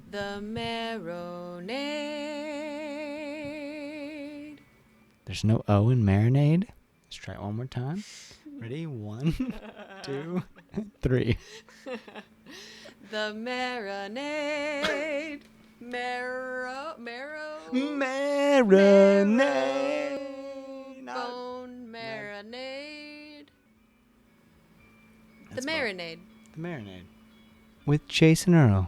The Marinade. There's no O in marinade. Let's try it one more time. Ready? 1, 2, 3. The Marinade. Marinade. Bone marinade. The Marinade. The Marinade. With Jason Earle.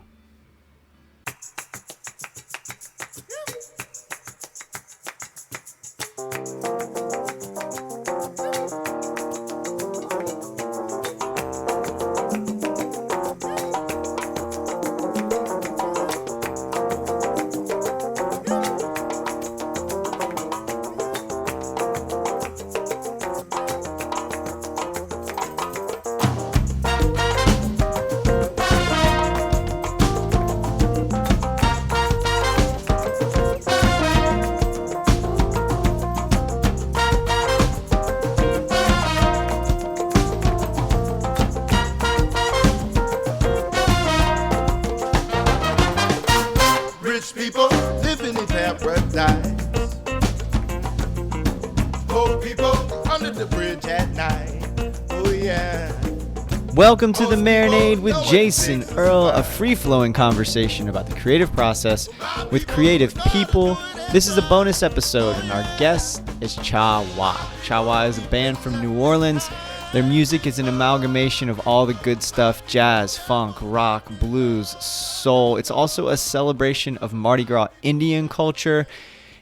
Welcome to The Marinade with Jason Earle, a free-flowing conversation about the creative process with creative people. This is a bonus episode, and our guest is Cha Wa. Cha Wa is a band from New Orleans. Their music is an amalgamation of all the good stuff: jazz, funk, rock, blues, soul. It's also a celebration of Mardi Gras Indian culture.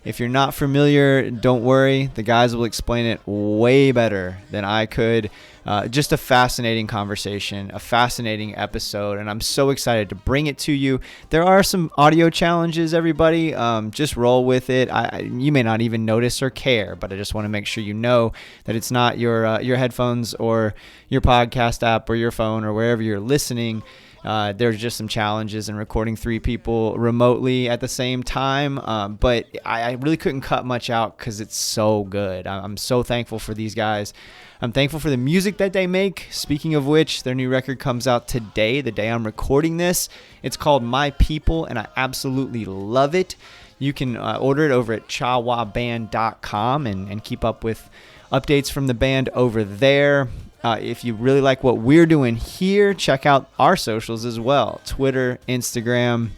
If you're not familiar, don't worry. The guys will explain it way better than I could. Just a fascinating conversation, a fascinating episode, and I'm so excited to bring it to you. There are some audio challenges, everybody. Just roll with it. You may not even notice or care, but I just want to make sure you know that it's not your headphones or your podcast app or your phone or wherever you're listening. There's just some challenges in recording 3 people remotely at the same time, but I really couldn't cut much out because it's so good. I'm so thankful for these guys. I'm thankful for the music that they make. Speaking of which, their new record comes out today, the day I'm recording this. It's called My People, and I absolutely love it. You can order it over at chawaband.com and keep up with updates from the band over there. If you really like what we're doing here, check out our socials as well. Twitter, Instagram.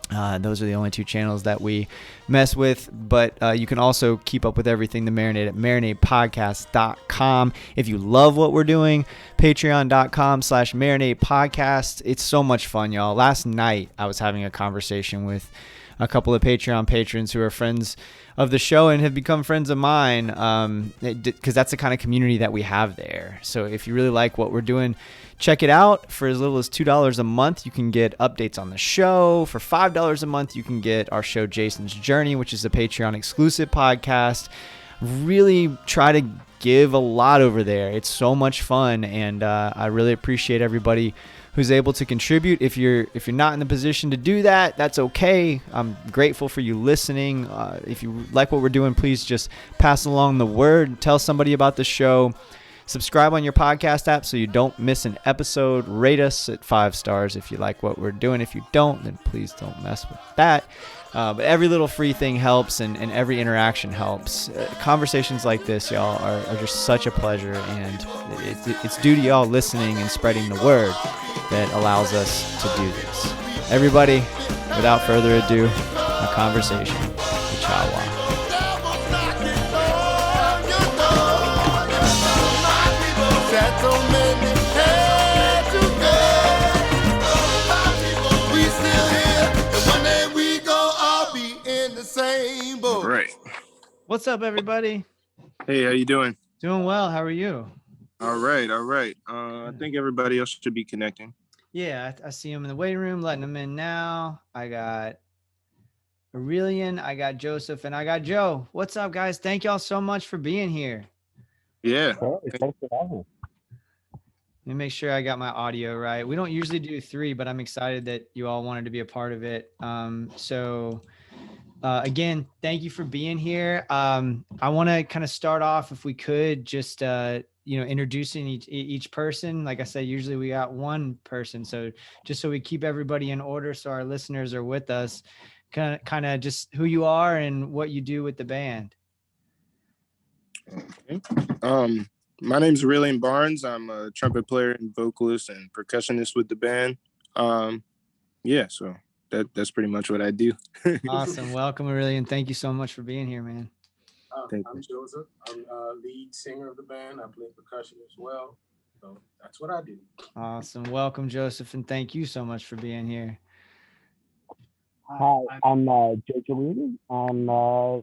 Those are the only 2 channels that we mess with. But you can also keep up with everything The Marinade at marinadepodcast.com. If you love what we're doing, patreon.com/marinadepodcast. It's so much fun, y'all. Last night, I was having a conversation with a couple of Patreon patrons who are friends of the show and have become friends of mine, because that's the kind of community that we have there. So if you really like what we're doing, check it out. For as little as $2 a month, you can get updates on the show. For $5 a month, you can get our show Jason's Journey, which is a Patreon exclusive podcast. Really try to give a lot over there. It's so much fun, and I really appreciate everybody who's able to contribute. If you're not in the position to do that, that's okay. I'm grateful for you listening. If you like what we're doing, please just pass along the word. Tell somebody about the show. Subscribe on your podcast app so you don't miss an episode. Rate us at 5 stars if you like what we're doing. If you don't, then please don't mess with that. But every little free thing helps, and every interaction helps. Conversations like this, y'all, are just such a pleasure, and it's due to y'all listening and spreading the word that allows us to do this. Everybody, without further ado, a conversation with Cha Wa. Right. What's up, everybody? Hey, how you doing? Doing well. How are you? All right. I think everybody else should be connecting. Yeah, I see him in the waiting room, letting him in now. I got Aurelian, I got Joseph, and I got Joe. What's up, guys? Thank y'all so much for being here. Yeah. Thanks for having me. Let me make sure I got my audio right. We don't usually do 3, but I'm excited that you all wanted to be a part of it. Again, thank you for being here. I want to kind of start off, if we could, just introducing each person. Like I said, usually we got one person. So just so we keep everybody in order, so our listeners are with us, kind of just who you are and what you do with the band. Okay. My name's Earle Barnes. I'm a trumpet player and vocalist and percussionist with the band. Yeah, so that's pretty much what I do. Awesome. Welcome, Earle, and thank you so much for being here, man. I'm Joseph. I'm lead singer of the band. I play percussion as well. So that's what I do. Awesome. Welcome, Joseph, and thank you so much for being here. Hi, I'm Joseph Reedy. I'm the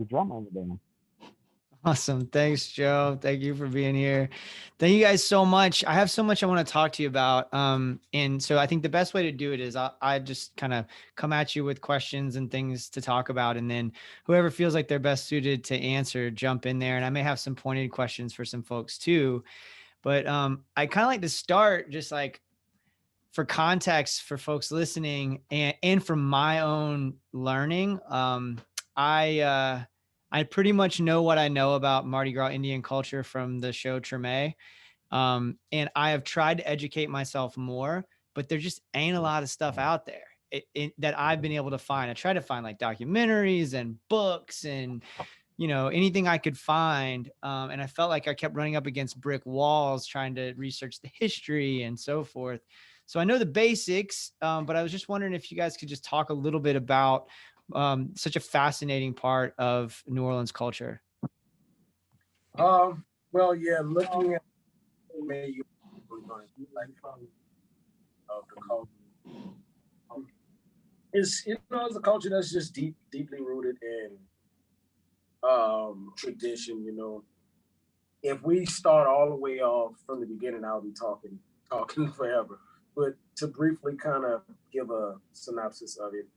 drummer of the band. Awesome. Thanks, Joe. Thank you for being here. Thank you guys so much. I have so much I want to talk to you about. And so I think the best way to do it is I just kind of come at you with questions and things to talk about. And then whoever feels like they're best suited to answer, jump in there. And I may have some pointed questions for some folks too. But I kind of like to start just like for context for folks listening and from my own learning. I pretty much know what I know about Mardi Gras Indian culture from the show Treme. And I have tried to educate myself more, but there just ain't a lot of stuff out there that I've been able to find. I try to find like documentaries and books and, anything I could find. And I felt like I kept running up against brick walls trying to research the history and so forth. So I know the basics, but I was just wondering if you guys could just talk a little bit about such a fascinating part of New Orleans culture. Well, yeah, looking at maybe like of the culture, it's a culture that's just deeply rooted in tradition. If we start all the way off from the beginning, I'll be talking forever. But to briefly kind of give a synopsis of it,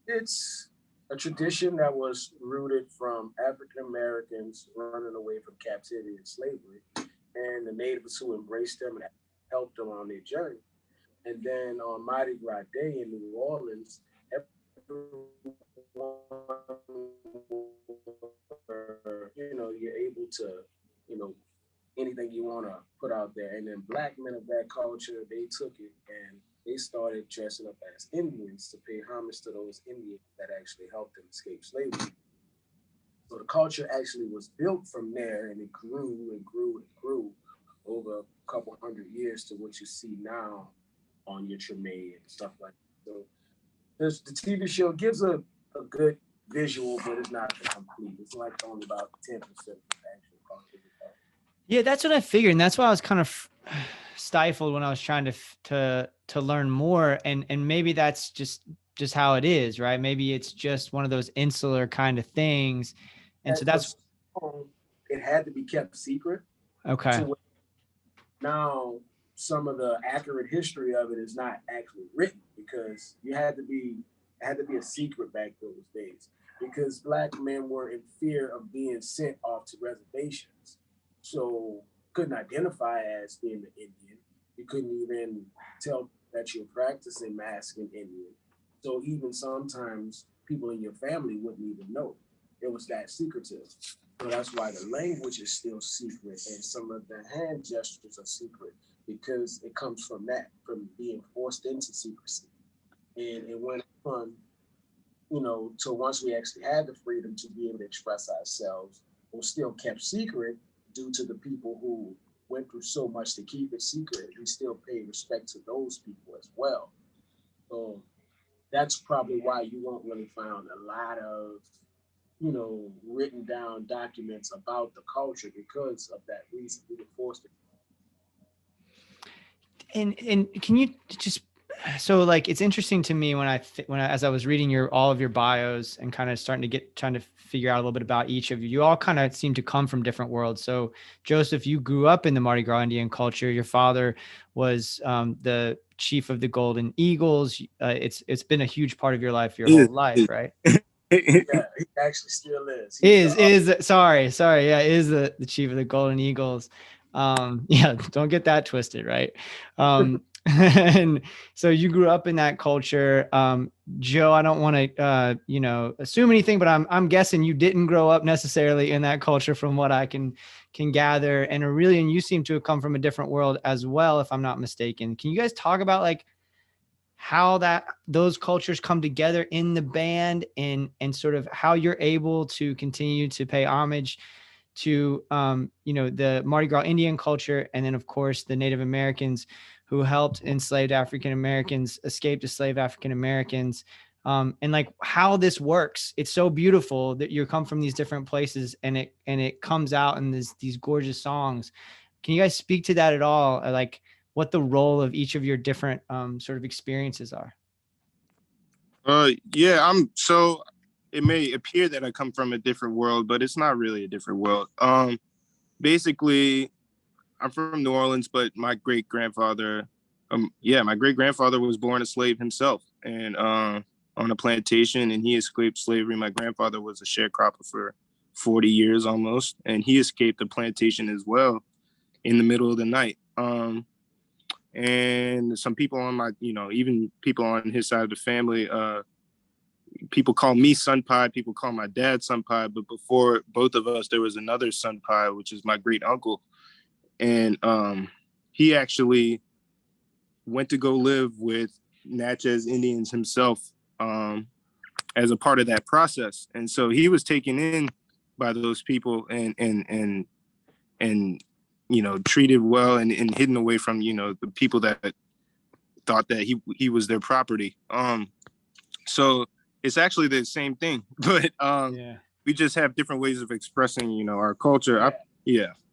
it's a tradition that was rooted from African Americans running away from captivity and slavery, and the natives who embraced them and helped them on their journey. And then on Mardi Gras Day in New Orleans, everyone, you're able to, anything you want to put out there. And then Black men of that culture, they took it and they started dressing up as Indians to pay homage to those Indians that actually helped them escape slavery. So the culture actually was built from there, and it grew and grew and grew over a couple hundred years to what you see now on your Treme and stuff like that. So the TV show gives a good visual, but it's not complete. It's like only about 10% of the actual culture. Yeah, that's what I figured, and that's why I was kind of stifled when I was trying to learn more. And maybe that's just how it is, right? Maybe it's just one of those insular kind of things, and so that's it had to be kept secret. Okay. Now some of the accurate history of it is not actually written because it had to be a secret back those days because Black men were in fear of being sent off to reservations. So couldn't identify as being an Indian. You couldn't even tell that you're practicing masking Indian. So even sometimes people in your family wouldn't even know. It was that secretive. So that's why the language is still secret and some of the hand gestures are secret because it comes from that, from being forced into secrecy. And it went on, till once we actually had the freedom to be able to express ourselves, it was still kept secret due to the people who went through so much to keep it secret. We still pay respect to those people as well. So that's probably why you won't really find a lot of, written down documents about the culture because of that reason. We were forced to. And can you just, so like, it's interesting to me as I was reading all of your bios and kind of trying to figure out a little bit about each of you, you all kind of seem to come from different worlds. So Joseph, you grew up in the Mardi Gras Indian culture. Your father was the chief of the Golden Eagles. It's been a huge part of your life, your whole life, right? Yeah, he actually still is. Sorry. Yeah, is the chief of the Golden Eagles. Yeah, don't get that twisted, right? And so you grew up in that culture. Joe, I don't want to, assume anything, but I'm guessing you didn't grow up necessarily in that culture from what I can gather. And Aurelian, you seem to have come from a different world as well, if I'm not mistaken. Can you guys talk about like how those cultures come together in the band and sort of how you're able to continue to pay homage to, the Mardi Gras Indian culture. And then of course the Native Americans who helped enslaved African Americans escape to slave African Americans. And like how this works. It's so beautiful that you come from these different places and it comes out in these gorgeous songs. Can you guys speak to that at all? Like what the role of each of your different sort of experiences are? Yeah, so it may appear that I come from a different world, but it's not really a different world. Basically, I'm from New Orleans, but my great grandfather was born a slave himself, and on a plantation, and he escaped slavery. My grandfather was a sharecropper for 40 years almost, and he escaped the plantation as well in the middle of the night. And some people on my, even people on his side of the family, people call me Sun Pie, people call my dad Sun Pie, but before both of us, there was another Sun Pie, which is my great uncle. And he actually went to go live with Natchez Indians himself as a part of that process. And so he was taken in by those people and treated well and hidden away from, the people that thought that he was their property. So it's actually the same thing, but we just have different ways of expressing, our culture.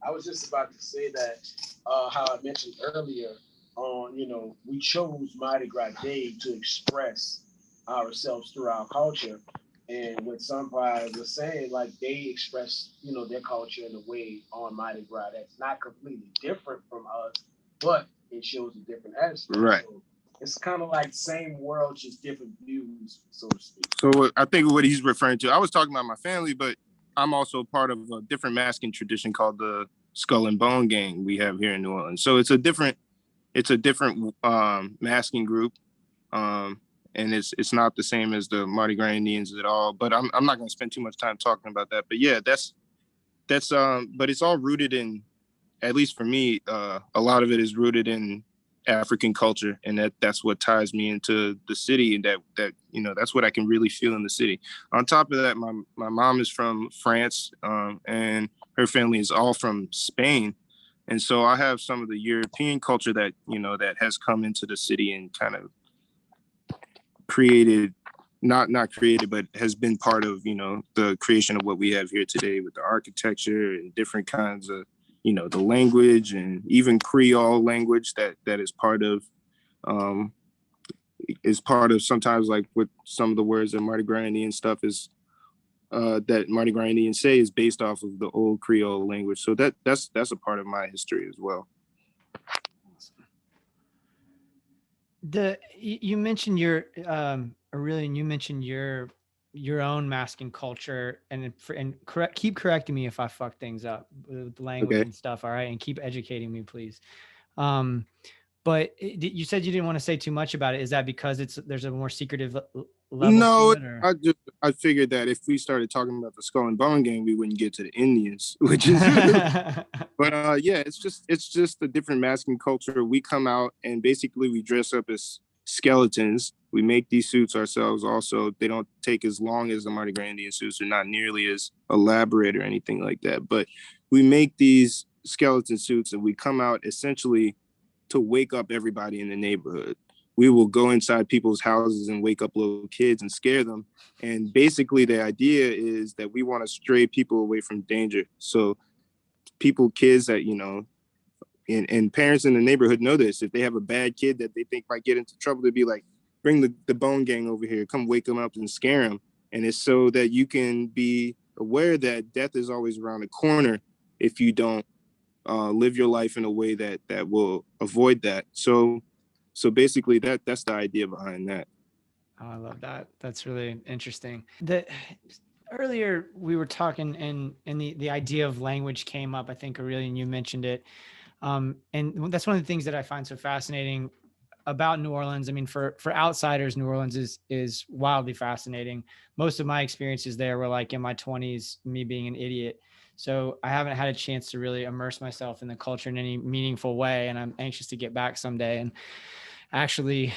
I was just about to say that how I mentioned earlier on, we chose Mardi Gras Day to express ourselves through our culture. And what somebody was saying, like they express, their culture in a way on Mardi Gras that's not completely different from us, but it shows a different aspect. Right. So it's kind of like same world, just different views, so to speak. So I think what he's referring to, I was talking about my family, but I'm also part of a different masking tradition called the Skull and Bone Gang we have here in New Orleans. So it's a different masking group. And it's not the same as the Mardi Gras Indians at all. But I'm not going to spend too much time talking about that. But yeah, that's but it's all rooted in, at least for me, a lot of it is rooted in African culture, and that's what ties me into the city, and that that's what I can really feel in the city. On top of that, my mom is from France, and her family is all from Spain, and so I have some of the European culture that that has come into the city and kind of created, not created, but has been part of the creation of what we have here today with the architecture and different kinds of the language, and even Creole language that is part of sometimes, like with some of the words that Mardi Gras Indian stuff is that Mardi Gras Indian say is based off of the old Creole language. So that's a part of my history as well. You mentioned Aurelian, you mentioned your own masking culture, and keep correcting me if I fuck things up with the language and stuff. All right. And keep educating me, please. But you said you didn't want to say too much about it. Is that because there's a more secretive level? No, to it, I figured that if we started talking about the Skull and Bone Gang, we wouldn't get to the Indians, which is. But yeah, it's just a different masking culture. We come out and basically we dress up as skeletons. We make these suits ourselves. Also, they don't take as long as the Mardi Gras Indian suits. They're not nearly as elaborate or anything like that. But we make these skeleton suits, and we come out essentially to wake up everybody in the neighborhood. We will go inside people's houses and wake up little kids and scare them. And basically the idea is that we want to stray people away from danger. So kids that, and parents in the neighborhood know this. If they have a bad kid that they think might get into trouble, they'd be like, bring the Bone Gang over here, come wake them up and scare them. And it's so that you can be aware that death is always around the corner if you don't live your life in a way that will avoid that. So basically that's the idea behind that. Oh, I love that. That's really interesting. Earlier we were talking and the idea of language came up. I think Aurelian, you mentioned it. And that's one of the things that I find so fascinating about New Orleans. I mean, for outsiders, New Orleans is wildly fascinating. Most of my experiences there were like in my 20s, me being an idiot. So I haven't had a chance to really immerse myself in the culture in any meaningful way. And I'm anxious to get back someday and actually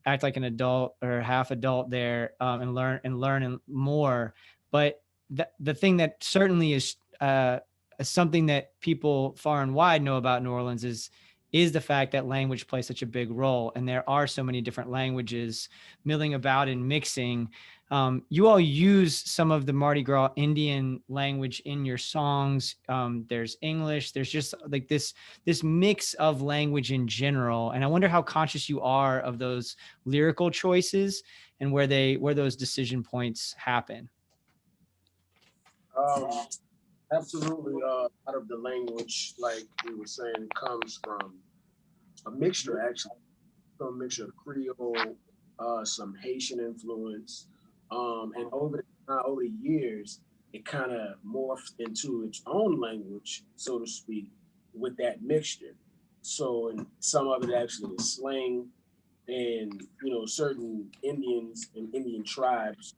act like an adult or half adult there, and learn more. But the thing that certainly is something that people far and wide know about New Orleans is the fact that language plays such a big role, and there are so many different languages milling about and mixing. You all use some of the Mardi Gras Indian language in your songs. There's English. There's just like this mix of language in general. And I wonder how conscious you are of those lyrical choices and where those decision points happen. Absolutely. Out of the language, like we were saying, comes from a mixture, actually, from a mixture of Creole, some Haitian influence, and over the years, it kind of morphed into its own language, so to speak, with that mixture. So, and some of it actually is slang, and certain Indians and Indian tribes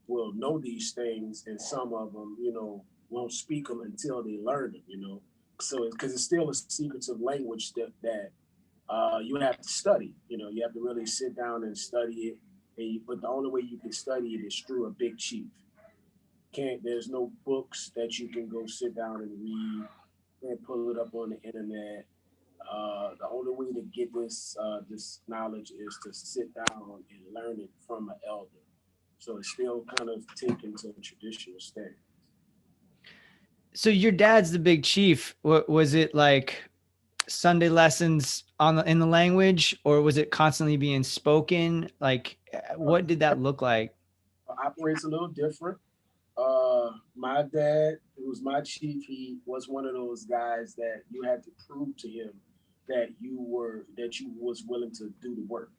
will know these things, and some of them, won't speak them until they learn it. So, because it's still a secretive language that you have to study. You have to really sit down and study it. But the only way you can study it is through a big chief. There's no books that you can go sit down and read and pull it up on the internet. The only way to get this knowledge is to sit down and learn it from an elder. So it's still kind of taken to a traditional stand. So your dad's the big chief. Was it like Sunday lessons in the language, or was it constantly being spoken? Like, what did that look like? Operates a little different. My dad, who was my chief, he was one of those guys that you had to prove to him that you was willing to do the work.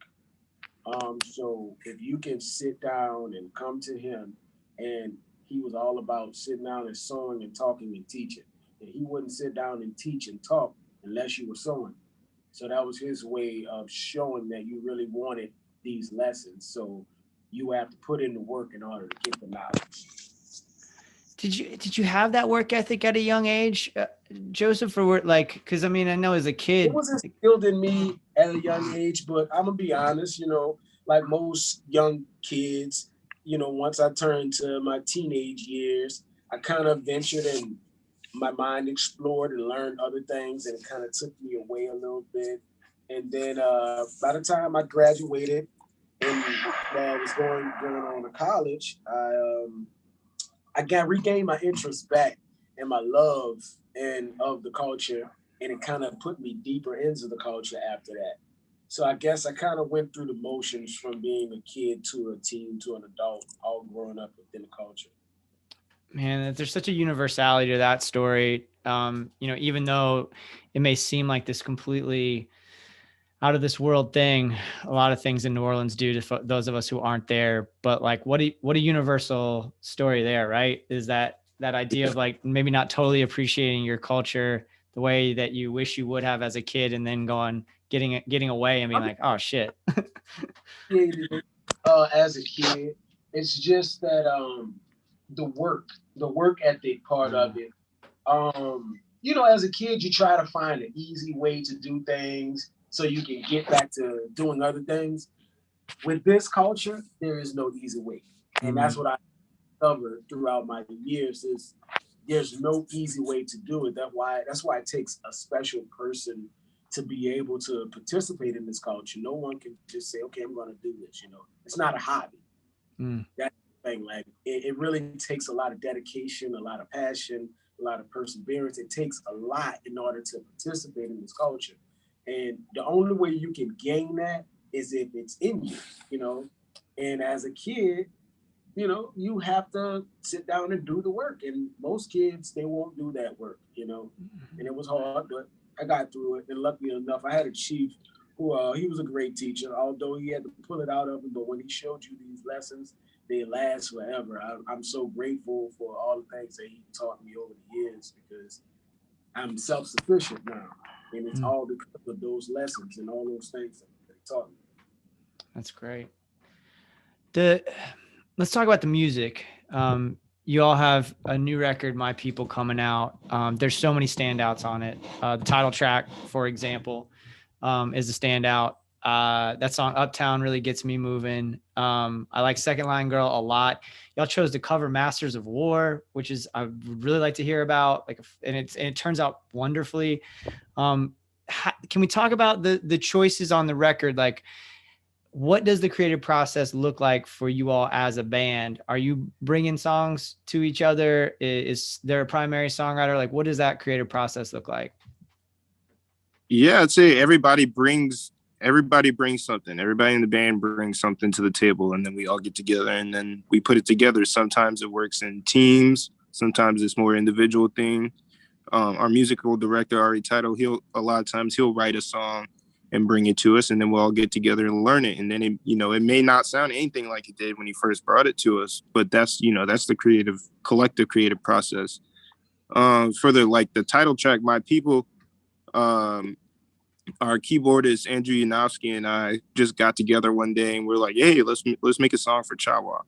So if you can sit down and come to him, and he was all about sitting down and sewing and talking and teaching, and he wouldn't sit down and teach and talk unless you were sewing. So that was his way of showing that you really wanted these lessons. So you have to put in the work in order to get the knowledge. Did you have that work ethic at a young age, Joseph, or because I mean, I know as a kid it was instilled in me at a young age, but I'm gonna be honest, like most young kids, once I turned to my teenage years, I kind of ventured and my mind explored and learned other things, and it kind of took me away a little bit. And then by the time I graduated and I was going on to college, I got regained my interest back and my love and of the culture, and it kind of put me deeper into the culture after that. So I guess I kind of went through the motions from being a kid to a teen to an adult, all growing up within the culture. Man, there's such a universality to that story. Even though it may seem like this completely out of this world thing, a lot of things in New Orleans do to those of us who aren't there. But like, what a universal story there, right? Is that idea of like maybe not totally appreciating your culture the way that you wish you would have as a kid, and then getting away and being like, oh shit. As a kid, it's just that the work ethic part of it. As a kid, you try to find an easy way to do things so you can get back to doing other things. With this culture, there is no easy way. And that's what I discovered throughout my years is there's no easy way to do it. That's why it takes a special person to be able to participate in this culture. No one can just say, okay, I'm going to do this. It's not a hobby. That's the thing. Like it really takes a lot of dedication, a lot of passion, a lot of perseverance. It takes a lot in order to participate in this culture. And the only way you can gain that is if it's in you. And as a kid, you have to sit down and do the work. And most kids, they won't do that work, and it was hard, but I got through it. And luckily enough, I had a chief who, he was a great teacher, although he had to pull it out of him. But when he showed you these lessons, they last forever. I'm so grateful for all the things that he taught me over the years, because I'm self-sufficient now. And it's all because of those lessons and all those things that taught me. That's great. Let's talk about the music. You all have a new record, My People, coming out. There's so many standouts on it. The title track, for example, is a standout. That song Uptown really gets me moving. I like Second Line Girl a lot. Y'all chose to cover Masters of War, which is I would really like to hear about. And it turns out wonderfully. Can we talk about the choices on the record? Like, what does the creative process look like for you all as a band? Are you bringing songs to each other? Is there a primary songwriter? Like, what does that creative process look like? Yeah, I'd say everybody brings something. Everybody in the band brings something to the table, and then we all get together and then we put it together. Sometimes it works in teams. Sometimes it's more individual thing. Our musical director, Ari Title, a lot of times he'll write a song and bring it to us, and then we'll all get together and learn it. And then it may not sound anything like it did when he first brought it to us, but that's the collective creative process. For the title track, My People, our keyboardist Andrew Yanofsky and I just got together one day and we're like, hey, let's make a song for Chawa.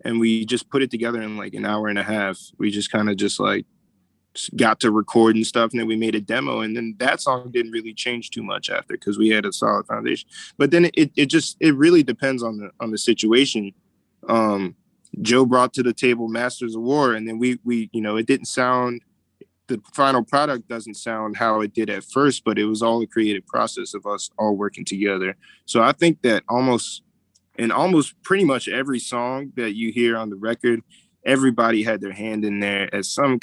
And we just put it together in like an hour and a half. We just kind of just like got to record and stuff, and then we made a demo, and then that song didn't really change too much after because we had a solid foundation. But then it really depends on the situation. Joe brought to the table Masters of War, and then we it didn't sound, the final product doesn't sound how it did at first, but it was all a creative process of us all working together. So I think that almost pretty much every song that you hear on the record, everybody had their hand in there as some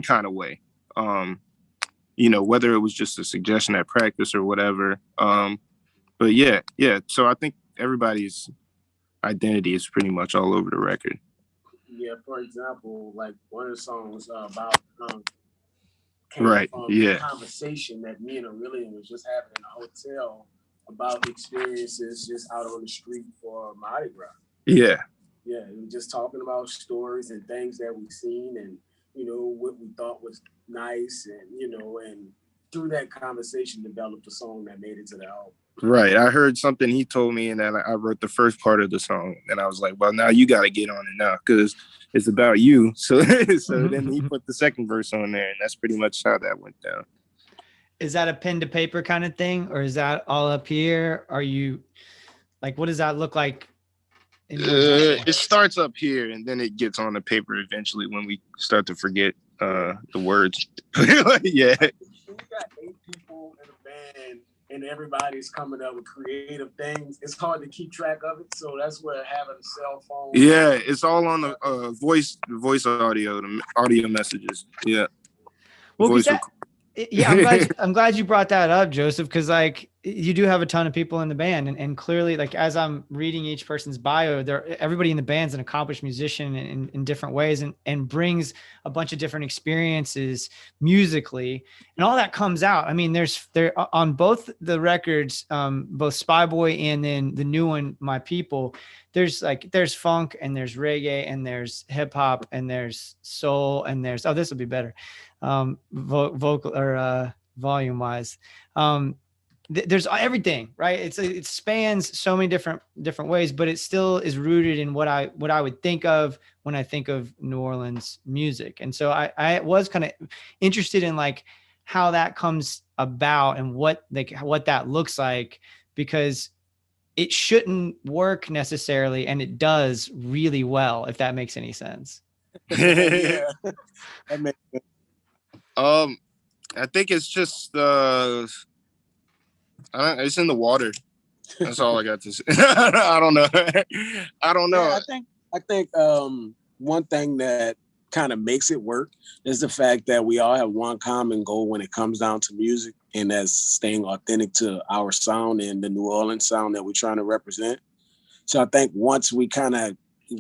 kind of way. Whether it was just a suggestion at practice or whatever. But yeah. So I think everybody's identity is pretty much all over the record. Yeah, for example, like one of the songs about came right. from Yeah. a conversation that me and Aurelian was just having in a hotel about experiences just out on the street for Mardi Gras. Yeah. Yeah, we were just talking about stories and things that we've seen and, what we thought was nice and through that conversation developed a song that made it to the album. Right. I heard something he told me and then I wrote the first part of the song and I was like, well, now you got to get on it now because it's about you. So then he put the second verse on there and that's pretty much how that went down. Is that a pen to paper kind of thing? Or is that all up here? Are you like, what does that look like? It starts up here and then it gets on the paper eventually when we start to forget the words. Yeah. We got 8 people in a band and everybody's coming up with creative things. It's hard to keep track of it, so that's where having a cell phone. Yeah, it's all on the voice audio, the audio messages. Yeah. Well, I'm glad you brought that up, Joseph, because like you do have a ton of people in the band, and clearly, like as I'm reading each person's bio, everybody in the band's an accomplished musician in different ways, and brings a bunch of different experiences musically, and all that comes out. I mean, there on both the records, both Spy Boy and then the new one, My People. There's funk and there's reggae and there's hip hop and there's soul and there's this will be better. Vocal or volume wise, there's everything, right? It spans so many different ways, but it still is rooted in what I would think of when I think of New Orleans music. And so I was kind of interested in like how that comes about and what that looks like, because it shouldn't work necessarily, and it does really well, if that makes any sense. Yeah. That makes sense. I think it's just it's in the water. That's all I got to say. I don't know. Yeah, I think one thing that kind of makes it work is the fact that we all have one common goal when it comes down to music, and that's staying authentic to our sound and the New Orleans sound that we're trying to represent. So I think once we kind of,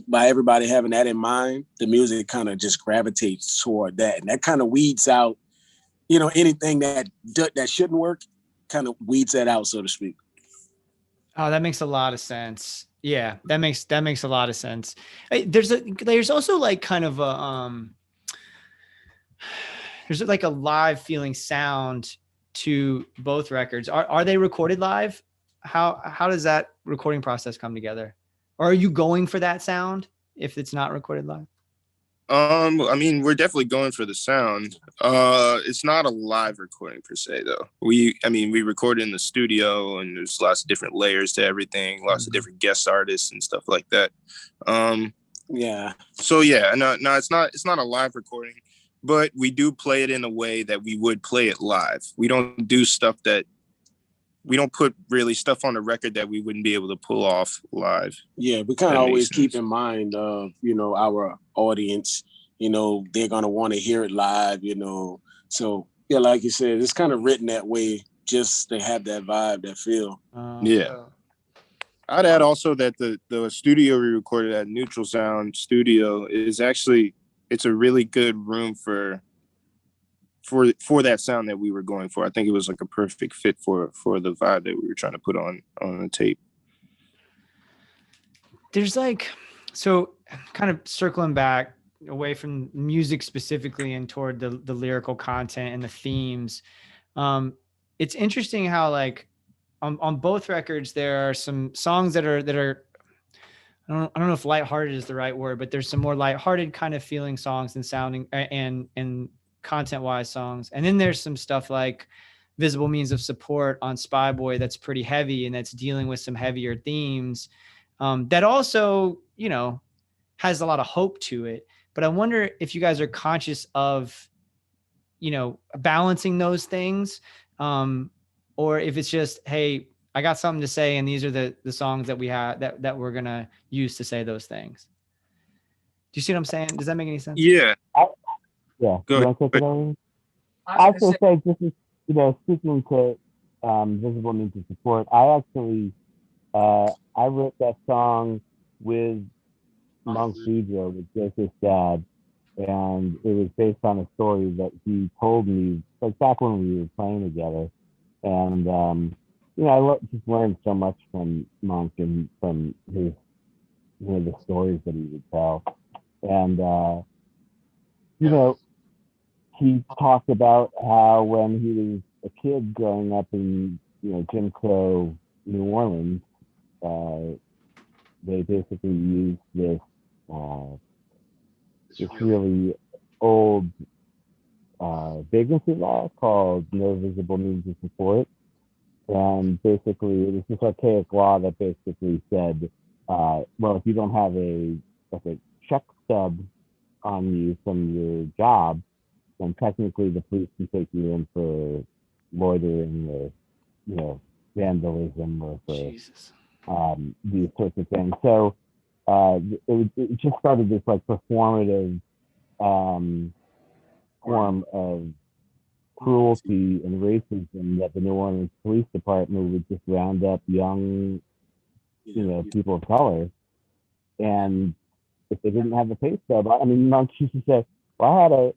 by everybody having that in mind, the music kind of just gravitates toward that, and that kind of weeds out, anything that shouldn't work, kind of weeds that out, so to speak. Oh, that makes a lot of sense. Yeah, that makes a lot of sense. There's also like kind of there's like a live feeling sound to both records. Are they recorded live? how does that recording process come together? Or are you going for that sound if it's not recorded live? I mean, we're definitely going for the sound. It's not a live recording per se, though. We record in the studio, and there's lots of different layers to everything, lots of different guest artists and stuff like that. Yeah. So yeah, no, it's not a live recording, but we do play it in a way that we would play it live. We don't do stuff that we don't put really stuff on the record that we wouldn't be able to pull off live. Yeah, we kind of always keep in mind, our audience, they're going to want to hear it live, So, yeah, like you said, it's kind of written that way just to have that vibe, that feel. Yeah. I'd add also that the studio we recorded at Neutral Sound Studio is actually, it's a really good room for that sound that we were going for. I think it was like a perfect fit for the vibe that we were trying to put on the tape. There's so kind of circling back away from music specifically and toward the lyrical content and the themes. It's interesting how on both records, there are some songs that are I don't know if lighthearted is the right word, but there's some more lighthearted kind of feeling songs and sounding and content-wise songs. And then there's some stuff like Visible Means of Support on Spy Boy that's pretty heavy and that's dealing with some heavier themes that also, has a lot of hope to it. But I wonder if you guys are conscious of, balancing those things or if it's just, hey, I got something to say and these are the songs that we have that we're going to use to say those things. Do you see what I'm saying? Does that make any sense? Yeah. Yeah. Go ahead. I was going to say, this is, speaking to Visible Means of Support, I actually, I wrote that song with Monk Pedro, with Joseph's dad, and it was based on a story that he told me, back when we were playing together. And, I just learned so much from Monk and from his, the stories that he would tell. And, he talked about how when he was a kid growing up in, Jim Crow, New Orleans, they basically used this really old vacancy law called No Visible Means of Support. And basically, it was this archaic law that basically said, well, if you don't have a check stub on you from your job, then technically the police can take you in for loitering or, vandalism or for these sorts of things. So it just started this performative form of cruelty and racism that the New Orleans Police Department would just round up young, people of color, and if they didn't have a pay stub, Monk used to say, "Well,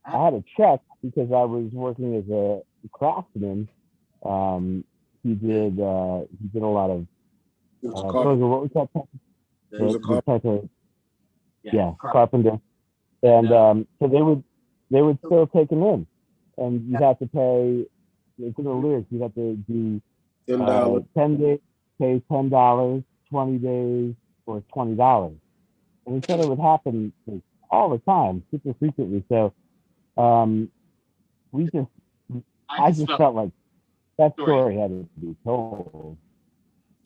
I had a check because I was working as a craftsman." He did a lot of what was that? Carpenter. And so they would still take him in, and you have to pay. It's in the lyrics. You have to do 10 days, pay $10, 20 days, or $20. And he said it would happen all the time, super frequently. So I just felt like that story had to be told.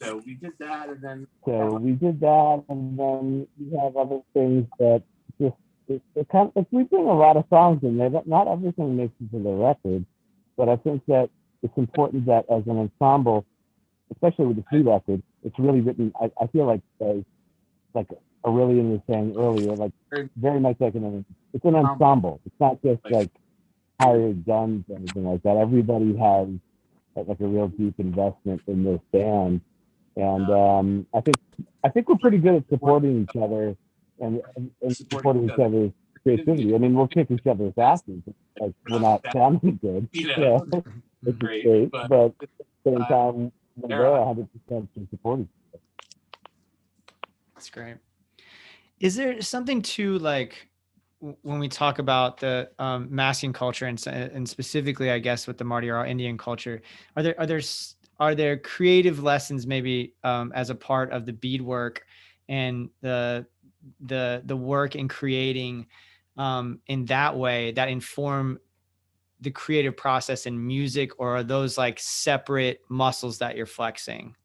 So we did that, and then we have other things that just it kind of, we bring a lot of songs in there. Not everything makes it to the record, but I think that it's important that as an ensemble, especially with the free record, it's really written. I feel like Aurelian was saying earlier, very much it's an ensemble. It's not just hired guns or anything like that. Everybody has a real deep investment in this band, and I think we're pretty good at supporting each other and supporting each other's creativity. We'll kick each other's asses. We're not sounding good. Yeah, it's great, but at the same time, they're 100% to support each other. That's great. Is there something to when we talk about the masking culture and specifically, I guess, with the Mardi Gras Indian culture, are there are there creative lessons maybe as a part of the beadwork and the work in creating in that way that inform the creative process in music, or are those like separate muscles that you're flexing,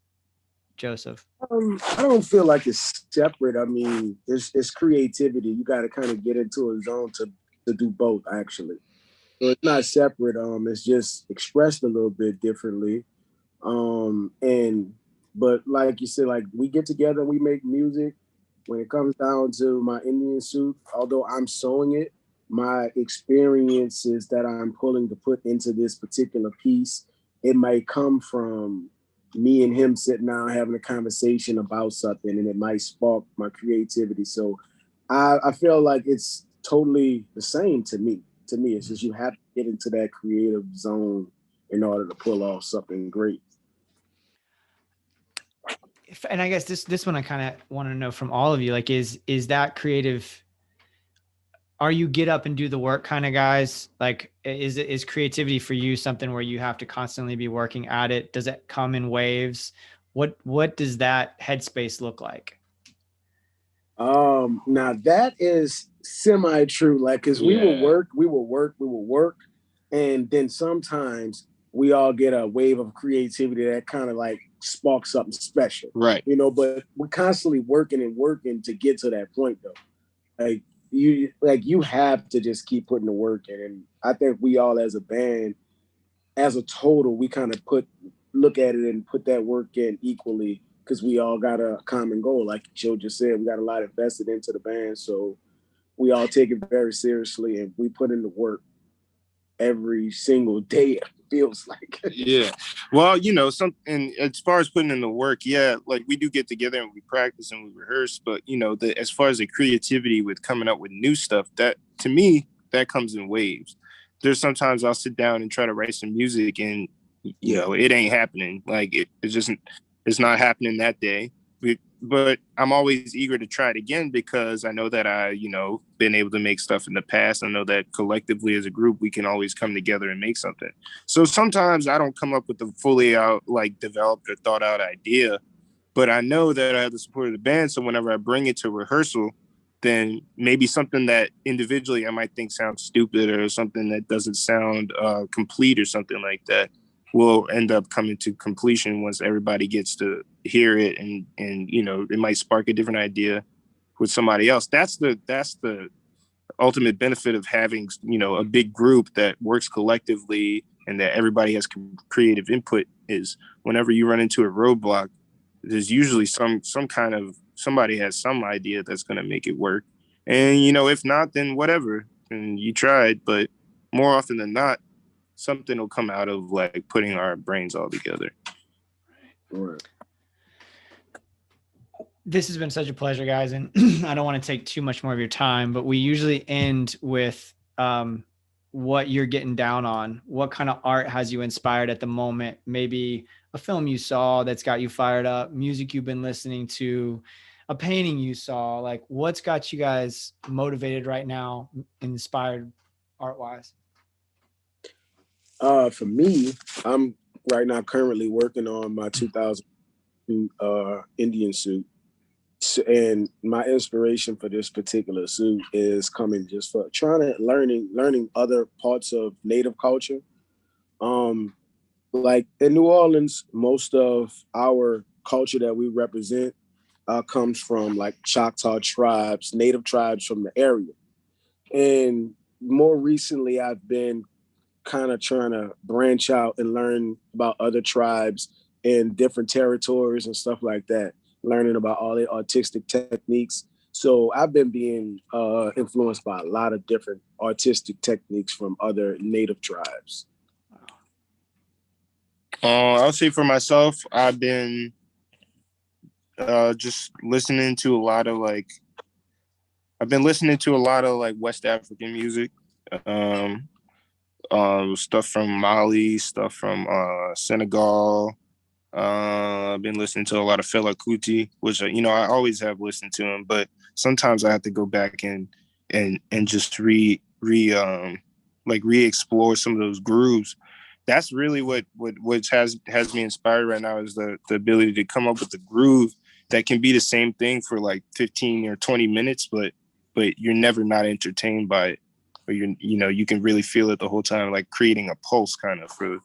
Joseph? I don't feel like it's separate. I mean, it's creativity. You got to kind of get into a zone to do both, actually. So it's not separate. It's just expressed a little bit differently. But like you said, like we get together and we make music. When it comes down to my Indian suit, although I'm sewing it, my experiences that I'm pulling to put into this particular piece, it might come from me and him sitting down having a conversation about something, and it might spark my creativity. So I feel like it's totally the same to me. To me, it's just you have to get into that creative zone in order to pull off something great. And I guess this one I kind of want to know from all of you, like, is that creative? Are you get up and do the work kind of guys? Like, is creativity for you something where you have to constantly be working at it? Does it come in waves? What does that headspace look like? Now that is semi-true. Like, cause we will work. And then sometimes we all get a wave of creativity that kind of like sparks something special. Right. You know, but we're constantly working to get to that point though. You have to just keep putting the work in. And I think we all as a band, as a total, we kind of look at it and put that work in equally, because we all got a common goal. Like Joe just said, we got a lot invested into the band. So we all take it very seriously and we put in the work every single day, it feels like. Yeah. Well, and as far as putting in the work, yeah, like we do get together and we practice and we rehearse, but as far as the creativity with coming up with new stuff, that to me, that comes in waves. There's sometimes I'll sit down and try to write some music and it ain't happening. Like it's not happening that day. But I'm always eager to try it again because I know that been able to make stuff in the past. I know that collectively as a group, we can always come together and make something. So sometimes I don't come up with the fully out, like developed or thought out idea, but I know that I have the support of the band. So whenever I bring it to rehearsal, then maybe something that individually I might think sounds stupid or something that doesn't sound complete or something like that will end up coming to completion once everybody gets to hear it, and it might spark a different idea with somebody else. That's the ultimate benefit of having a big group that works collectively and that everybody has creative input, is whenever you run into a roadblock, there's usually some kind of somebody has some idea that's going to make it work. And if not, then whatever, and you tried. But more often than not, something will come out of like putting our brains all together. Right. This has been such a pleasure, guys. And I don't want to take too much more of your time, but we usually end with what you're getting down on. What kind of art has you inspired at the moment? Maybe a film you saw that's got you fired up, music you've been listening to, a painting you saw. Like, what's got you guys motivated right now, inspired art-wise? For me, I'm right now currently working on my 2000 Indian suit. And my inspiration for this particular suit is coming just for learning other parts of Native culture. Like in New Orleans, most of our culture that we represent comes from like Choctaw tribes, Native tribes from the area. And more recently, I've been kind of trying to branch out and learn about other tribes in different territories and stuff like that, learning about all the artistic techniques. So I've been being influenced by a lot of different artistic techniques from other Native tribes. I'll say for myself, I've been just listening to a lot of West African music. Stuff from Mali, stuff from Senegal. I've been listening to a lot of Fela Kuti, which I always have listened to him, but sometimes I have to go back and just re-explore some of those grooves. that's really what has me inspired right now, is the ability to come up with a groove that can be the same thing for like 15 or 20 minutes, but you're never not entertained by it, or you can really feel it the whole time, like creating a pulse kind of for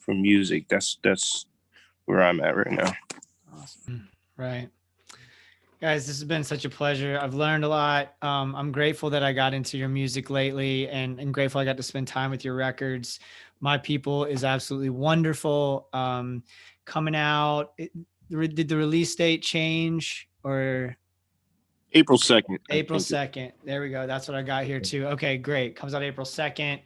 music. That's where I'm at right now. Awesome. Right. Guys, this has been such a pleasure. I've learned a lot. I'm grateful that I got into your music lately, and grateful I got to spend time with your records. My People is absolutely wonderful. Coming out, did the release date change, or? April 2nd. April 2nd. There we go. That's what I got here too. Okay, great. Comes out April 2nd.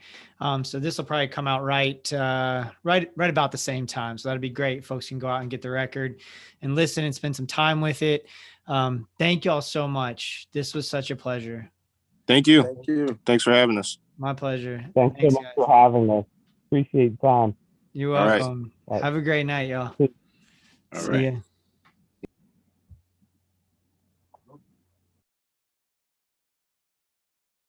So this will probably come out right about the same time. So that'd be great. Folks can go out and get the record and listen and spend some time with it. Thank you all so much. This was such a pleasure. Thank you. Thank you. Thanks for having us. My pleasure. Thanks so much for having us. Appreciate the time. You're All right. welcome. Have a great night, y'all. All See right. ya.